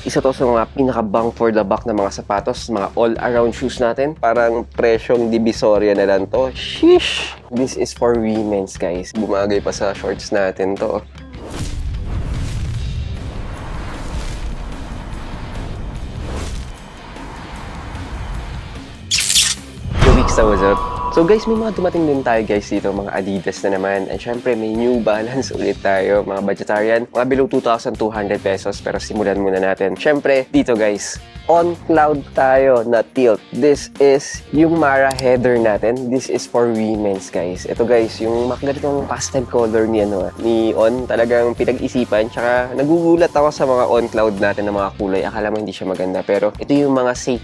Isa to sa mga pinaka-bang for the buck na mga sapatos, mga all-around shoes natin. Parang presyong divisoria na lang to. Sheesh! This is for women's, guys. Bumagay pa sa shorts natin to. 2 weeks na was up. So guys, may mga dumating din tayo guys dito, mga Adidas na naman. And syempre, may New Balance ulit tayo, mga budgetarian. Mga below 2,200 pesos, pero simulan muna natin. Syempre, dito guys, on cloud tayo na tilt. This is yung Mara header natin. This is for women's guys. Ito guys, yung ganitong pastel color ni On, talagang pinag-isipan. Tsaka nagugulat ako sa mga on cloud natin na mga kulay. Akala mo hindi siya maganda, pero ito yung mga safe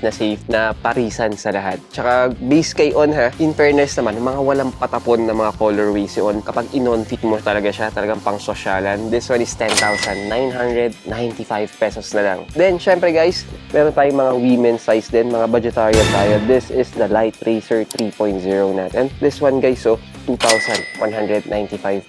na parisan sa lahat. Tsaka base kay On ha, in fairness naman, mga walang patapon na mga colorways yun. Kapag in-on-fit mo talaga siya, talagang pang sosyalan. This one is 10,995 pesos na lang. Then, syempre guys, meron tayong mga women's size din, mga budgetarian tayo. This is the Light Racer 3.0 natin. This one guys, so 2,195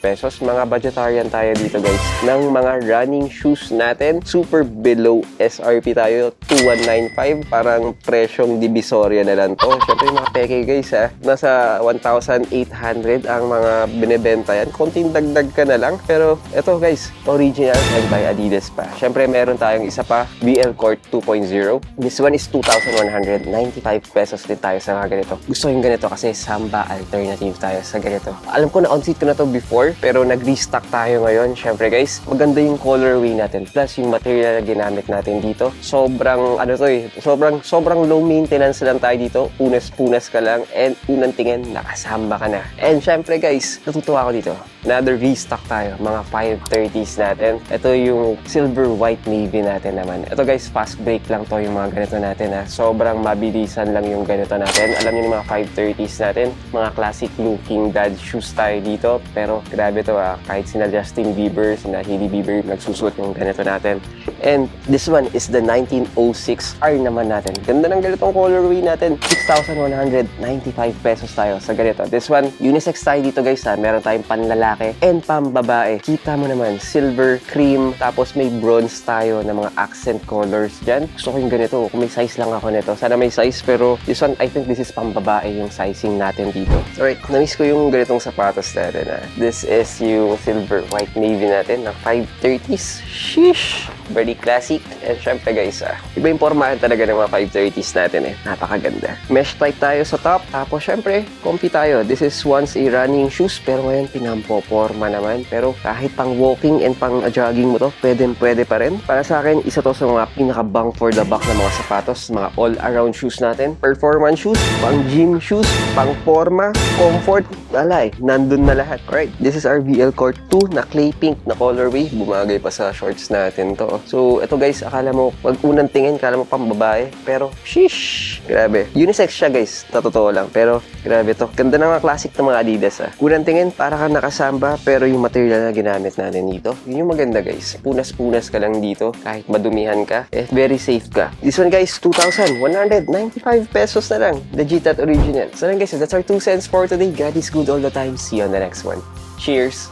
pesos. Mga budgetarian tayo dito guys. Ng mga running shoes natin, super below SRP tayo, 2,195. Parang presyong divisoria na lang to. Syempre mga peke guys ha, nasa 1,800 ang mga binibenta yan. Konting dagdag ka na lang. Pero ito guys, original and by Adidas pa. Syempre meron tayong isa pa, BL Court 2.0. This one is 2,195 pesos din tayo sa mga ganito. Gusto yung ganito kasi Samba alternative tayo sa ganito. Alam ko na on-seat ko na to before, pero nag-restock tayo ngayon. Syempre guys, maganda yung colorway natin. Plus yung material na ginamit natin dito. Sobrang sobrang low maintenance lang tayo dito. Punas-punas ka lang and unang tingin, nakasamba ka na. And syempre guys, natutuwa ako dito. Another restock tayo, mga 530s natin. Ito yung silver white navy natin naman. Ito guys, fast break lang to yung mga ganito natin ha. Sobrang mabilisan lang yung ganito natin. Alam niyo yung mga 530s natin, mga classic looking dad shoes tayo dito. Pero grabe to ha, kahit sina Justin Bieber, sina Hailey Bieber, nagsusuot yung ganito natin. And this one is the 1906R naman natin. Ganda ng ganitong colorway natin. 6,195 pesos tayo sa ganito. This one, unisex tayo dito guys ha. Meron tayong panlalaki and pambabae. Kita mo naman, silver, cream, tapos may bronze tayo na mga accent colors dyan. Gusto ko yung ganito. Kung may size lang ako nito. Sana may size, pero this one, I think this is pambabae yung sizing natin dito. Alright, na-miss ko yung ganitong sapatos natin ha. This is yung silver white navy natin na 530s. Sheesh! Very classic. And syempre guys iba yung pormahan talaga ng mga 530s natin Napakaganda. Mesh type tayo sa top. Tapos syempre, comfy tayo. This is once a running shoes, pero ngayon pinampoporma naman. Pero kahit pang walking and pang jogging mo to, pwede pa rin. Para sa akin, isa to sa mga pinaka-bang for the buck na mga sapatos, mga all-around shoes natin. Performance shoes, pang gym shoes, pang forma, comfort, nandun na lahat. Alright, this is our BL Court 2 na clay pink na colorway. Bumagay pa sa shorts natin to. So, ito guys, akala mo, pag unang tingin, akala mo pang babae. Pero, sheesh! Grabe. Unisex siya guys, na totoo lang. Pero, grabe to. Ganda ng mga classic na mga Adidas Unang tingin, para ka nakasamba, pero yung material na ginamit natin dito, yun yung maganda guys. Punas-punas ka lang dito, kahit madumihan ka, very safe ka. This one guys, 2,195 pesos na lang. Legit at original. So lang guys, that's our 2 cents for today. God is good all the time. See you on the next one. Cheers!